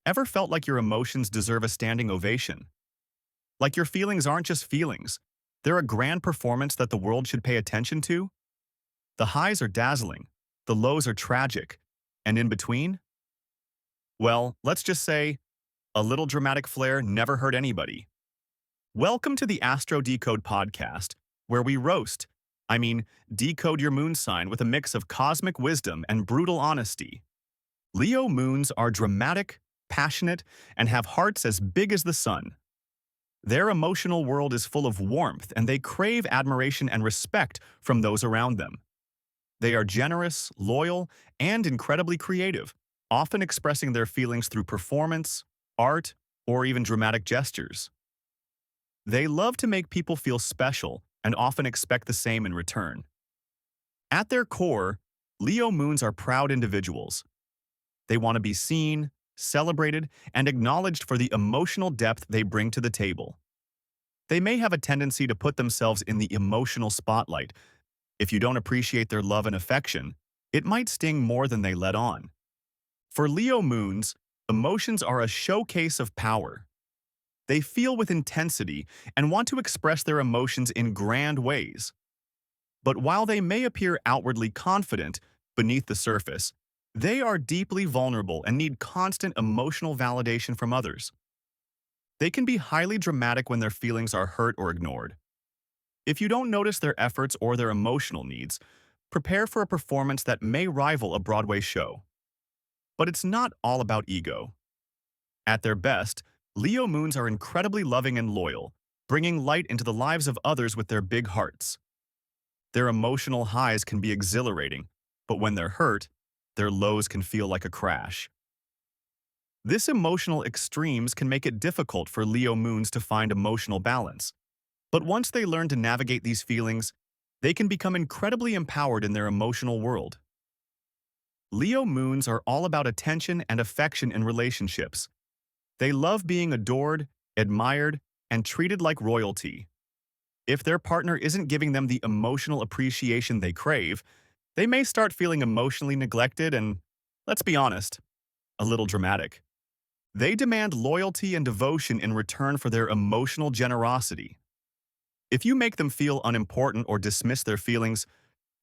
Ever felt like your emotions deserve a standing ovation? Like your feelings aren't just feelings, they're a grand performance that the world should pay attention to? The highs are dazzling, the lows are tragic, and in between? Well, let's just say, a little dramatic flair never hurt anybody. Welcome to the AstroDecode Podcast, where we decode your moon sign with a mix of cosmic wisdom and brutal honesty. Leo moons are dramatic, passionate, and have hearts as big as the sun. Their emotional world is full of warmth, and they crave admiration and respect from those around them. They are generous, loyal, and incredibly creative, often expressing their feelings through performance, art, or even dramatic gestures. They love to make people feel special and often expect the same in return. At their core, Leo moons are proud individuals. They want to be seen, celebrated, and acknowledged for the emotional depth they bring to the table. They may have a tendency to put themselves in the emotional spotlight. If you don't appreciate their love and affection, it might sting more than they let on. For Leo moons, emotions are a showcase of power. They feel with intensity and want to express their emotions in grand ways. But while they may appear outwardly confident, beneath the surface, they are deeply vulnerable and need constant emotional validation from others. They can be highly dramatic when their feelings are hurt or ignored. If you don't notice their efforts or their emotional needs, prepare for a performance that may rival a Broadway show. But it's not all about ego. At their best, Leo moons are incredibly loving and loyal, bringing light into the lives of others with their big hearts. Their emotional highs can be exhilarating, but when they're hurt, their lows can feel like a crash. This emotional extremes can make it difficult for Leo moons to find emotional balance. But once they learn to navigate these feelings, they can become incredibly empowered in their emotional world. Leo moons are all about attention and affection in relationships. They love being adored, admired, and treated like royalty. If their partner isn't giving them the emotional appreciation they crave, they may start feeling emotionally neglected and, let's be honest, a little dramatic. They demand loyalty and devotion in return for their emotional generosity. If you make them feel unimportant or dismiss their feelings,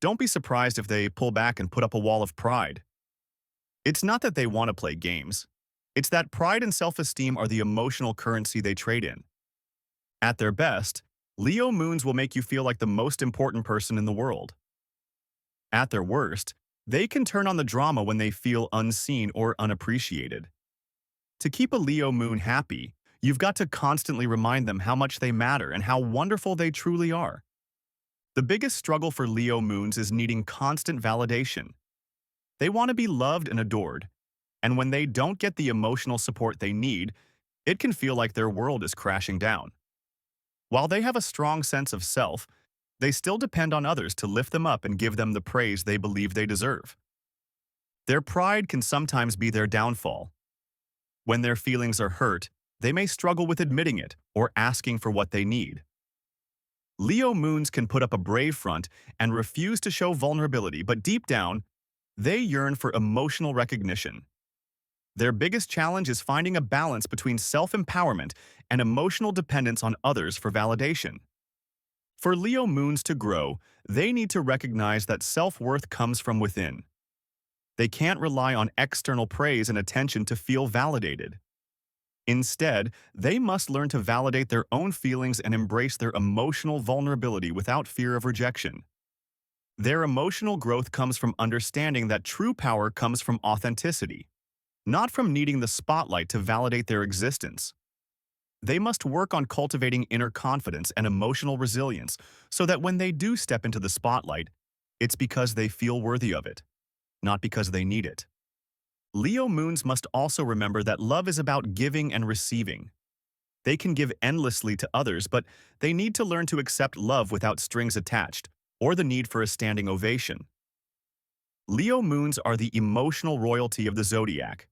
don't be surprised if they pull back and put up a wall of pride. It's not that they want to play games. It's that pride and self-esteem are the emotional currency they trade in. At their best, Leo moons will make you feel like the most important person in the world. At their worst, they can turn on the drama when they feel unseen or unappreciated. To keep a Leo moon happy, you've got to constantly remind them how much they matter and how wonderful they truly are. The biggest struggle for Leo moons is needing constant validation. They want to be loved and adored, and when they don't get the emotional support they need, it can feel like their world is crashing down. While they have a strong sense of self, they still depend on others to lift them up and give them the praise they believe they deserve. Their pride can sometimes be their downfall. When their feelings are hurt, they may struggle with admitting it or asking for what they need. Leo moons can put up a brave front and refuse to show vulnerability, but deep down, they yearn for emotional recognition. Their biggest challenge is finding a balance between self-empowerment and emotional dependence on others for validation. For Leo moons to grow, they need to recognize that self-worth comes from within. They can't rely on external praise and attention to feel validated. Instead, they must learn to validate their own feelings and embrace their emotional vulnerability without fear of rejection. Their emotional growth comes from understanding that true power comes from authenticity, not from needing the spotlight to validate their existence. They must work on cultivating inner confidence and emotional resilience so that when they do step into the spotlight, it's because they feel worthy of it, not because they need it. Leo moons must also remember that love is about giving and receiving. They can give endlessly to others, but they need to learn to accept love without strings attached or the need for a standing ovation. Leo moons are the emotional royalty of the zodiac,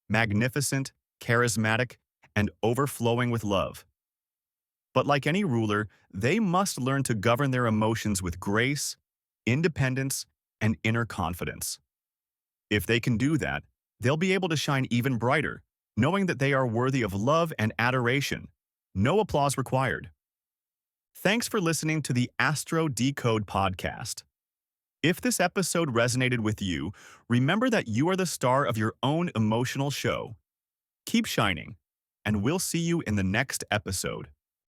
magnificent, charismatic, and overflowing with love. But like any ruler, they must learn to govern their emotions with grace, independence, and inner confidence. If they can do that, they'll be able to shine even brighter, knowing that they are worthy of love and adoration. No applause required. Thanks for listening to the AstroDecode Podcast. If this episode resonated with you, remember that you are the star of your own emotional show. Keep shining, and we'll see you in the next episode.